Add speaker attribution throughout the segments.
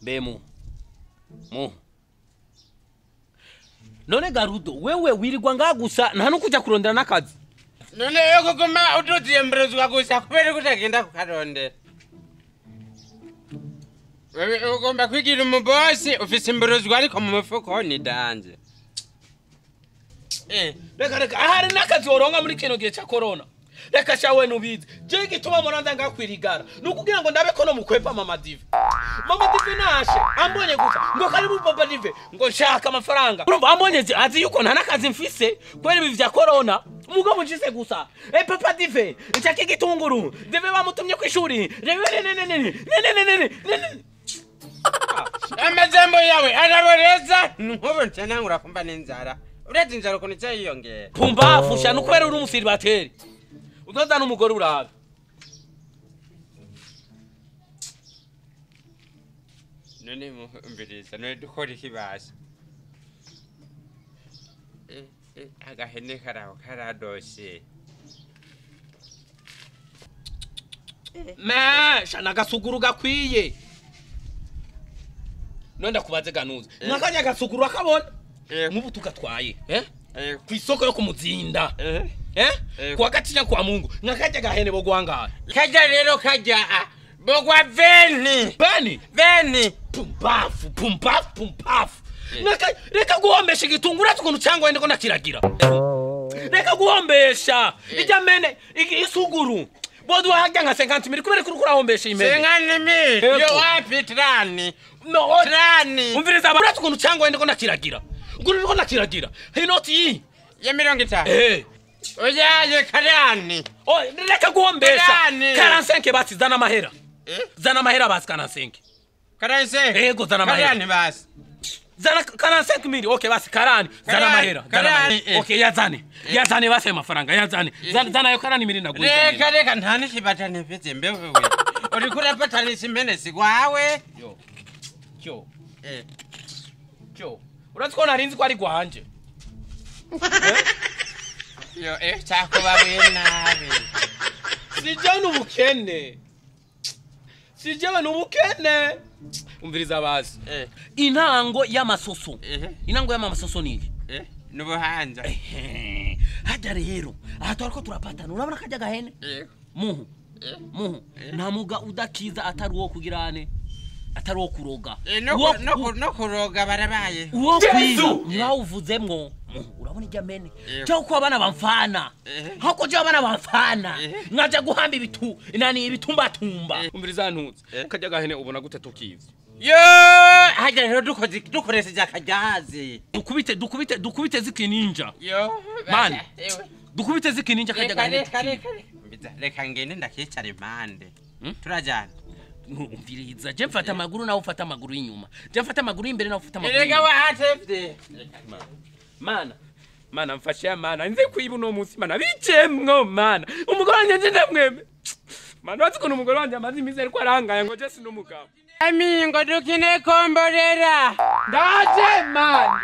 Speaker 1: Bemu. Mu. None Garudo, wewe wirirwa ngagusa nta nukuja kurondera nakazi.
Speaker 2: None yo kuguma utuziye mbrozwa gusa kubera kutagenda kukarondera. Wewe ugomba kwigira umubosi ufise mbrozwa ariko mu mufuko ni danje.
Speaker 1: Reka ahari nakazi woronga muri kino gihe cya corona. Reka shawe nubizi. Je gituma muranza ngakwirigara. Nukugira ngo ndabe ko no mukwepa Mama Dive. Mama Dive nashe ambonye gusa ngo karibu Papa Dive ngo nshaka amafaranga. Urumva ambonye azi yuko nta nakazi mfise kwera ibi vya corona. Umugabo njise gusa. Papa Dive nshaka igitunguru. Dive bamutumye ku ishuri.
Speaker 2: Amazambo yawe araboreza nkubo ntana ngurakumva n'inzara. Uretse inzara ukuntu cyayiyongera.
Speaker 1: Pumbafu sha nukwera uri umusiribateri. Unoza n'umugore urabe.
Speaker 2: None mumbiriza none dukora ikibasha. Agahene karaho karadoshe.
Speaker 1: Sha nagasuguru gakwiye. Nonda kubaze ganuza. Nakanya gasuguru akabona. Mubu tugatwaye, ku isoko yo kumuzinda. Kwa gatinya kwa Mungu. Nakajya gahene bogwanga.
Speaker 2: Kajya rero kajya bogwa veni. Veni.
Speaker 1: Pumpafu. Reka guhombesha igitungura tukuntu cyangwa wende ko nakiragira. Reka guhombesha. Ijya mene isuguru. Bodu hajya nka 50,000 kubera ko urahombesha imene.
Speaker 2: 50,000. Yo wapi trani?
Speaker 1: No,
Speaker 2: trani.
Speaker 1: Umviriza abara tukuntu cyangwa wende ko nakiragira. Nguru ko nakiragira. Inoti
Speaker 2: ya 50. Oya karani.
Speaker 1: Reka guhombesha. 45 basi zana mahera. Zana mahera basi 45.
Speaker 2: 45.
Speaker 1: Ego zana mahera.
Speaker 2: Karani basi.
Speaker 1: Zana 45,000. Okay basi karani. Zana mahera. Okay yazane basi amafaranga yazane. Zana yo karani miri nagurisha.
Speaker 2: Reka ntani kibatane pete mbewe. Uri kurapatana simene sigwawe.
Speaker 1: Yo. Uratiko narinzi ko ari gwanje.
Speaker 2: Yo chako babe nabe.
Speaker 1: Sijana ubukene. Umviriza basi. Intango y'amasoso. Intango y'amasoso niki?
Speaker 2: Nubuhanja.
Speaker 1: Hajya rero. Aha twariko turapatana. Urabona kajya gahene? Muhu. Ntamuga udakiza atari wo kugirane. Atari wo kuroga.
Speaker 2: No kuroga barabaye.
Speaker 1: Uwo kwizo mwawuvuzemwo. Urabona ijya mene. Cyo ko abana bamfana. Hako je abana bamfana. Ngaje guhamba ibitumbatumba. Umviriza ntutse. Kajya gahene ubona gute tukiza.
Speaker 2: Yo hajya rero dukoresha jakajazi.
Speaker 1: Dukubite zikininja.
Speaker 2: Yo
Speaker 1: man. Dukubite zikininja kajya gahene.
Speaker 2: Reka ngene ndakicara impande. Turajana.
Speaker 1: Umviriza je mfata amaguru nawe ufata amaguru inyuma. Je mfata amaguru imbere nawe ufata amaguru.
Speaker 2: Rega wa atefde.
Speaker 1: Mana mfashe mana nze kwiba no munsi mana bicemwo mana. Umugore wanje ndamweme. Mana watiko n'umugore wanje amazi imize ariko arangaya ngo je sinumugabo.
Speaker 2: Ngo dukine komborera.
Speaker 1: Ndaje man.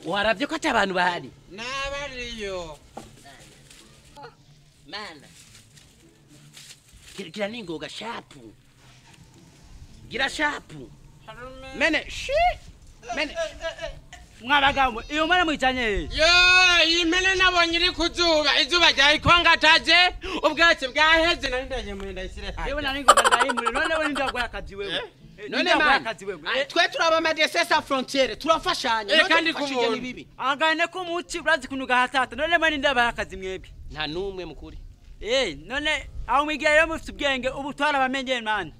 Speaker 1: Waravye ko atabantu bahari.
Speaker 2: Nabariyo.
Speaker 1: Mana. Gira ningoga shapu. Gira shapu. Mene Mene.
Speaker 3: Mwabagamo iyo mwana mwicanye.
Speaker 2: Yo imene nabonye iri kuzuba izuba ryayi kwangataje ubwatsi bwaheze nari ndaje muri ndayisire haje.
Speaker 3: Yewe nari ngoga ndahimure none we ndagwa akazi wewe.
Speaker 1: None man. Twe turaba MDC sa frontiere turafashanya
Speaker 2: kandi kumuje
Speaker 3: bibi. Angane ko muci urazi kunuga hatata none mani ndaba akazi mwebwe.
Speaker 1: Nta numwe mukuri.
Speaker 3: None aho mwigiye yo mufite ubwenge ubu twara bamenye man.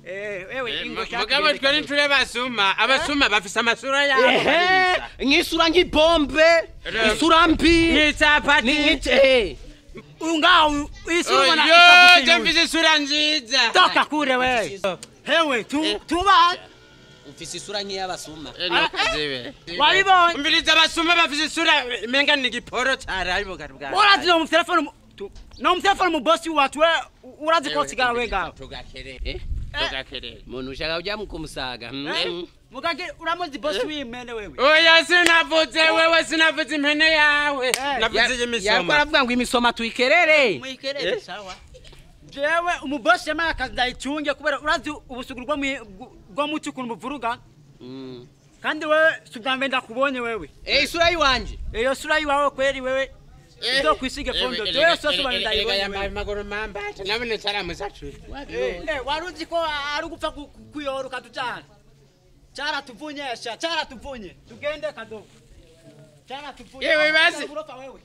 Speaker 3: Wewe ingosha.
Speaker 2: Mugabo twari ture basuma abasuma bafise amasura yabo.
Speaker 1: Nkisura nk'ibombe, isura mbi,
Speaker 2: n'icapati.
Speaker 1: N'ite.
Speaker 3: Ungaho isura na
Speaker 2: itagufi. Yo jamfise isura nziza.
Speaker 3: Toka kure we. Hewe tuba
Speaker 1: ufise isura nk'iyabasuma.
Speaker 2: Nakazibe.
Speaker 3: Waribonye.
Speaker 2: Umviriza abasuma bafise isura menga n'igiporo cyarayibo garubwa.
Speaker 3: Urazi no mu telefone no mu telefone mu boss watu we urazi ko sigara we gaho.
Speaker 2: Tugakere. tugakerere
Speaker 4: muntu ushaka kujya mukumusaga
Speaker 3: mugage uramuzi boss w'imene wewe
Speaker 2: oya sinavuze impene yawe navuze imisoma
Speaker 4: yariko aravuga ngo imisoma tuyikerere
Speaker 3: muyikerere sawa jewe umuboss yamaye akazi ndayicunge kubera urazi ubusuguru bwo muci ukuntu muvuruga kandi wewe subwambe ndakubonye wewe
Speaker 4: isura yiwanje
Speaker 3: iyo sura yiwawe kweri wewe ndo kwisige fondo jewe sose bandayibonye
Speaker 2: yambaye magoro mambata nabone cyaramusacu
Speaker 3: waruzi ko ari gupfa kuyoruka tutana Chara tuvunye tugende kadogo Chara tuvunye
Speaker 2: yewe basi
Speaker 3: wewe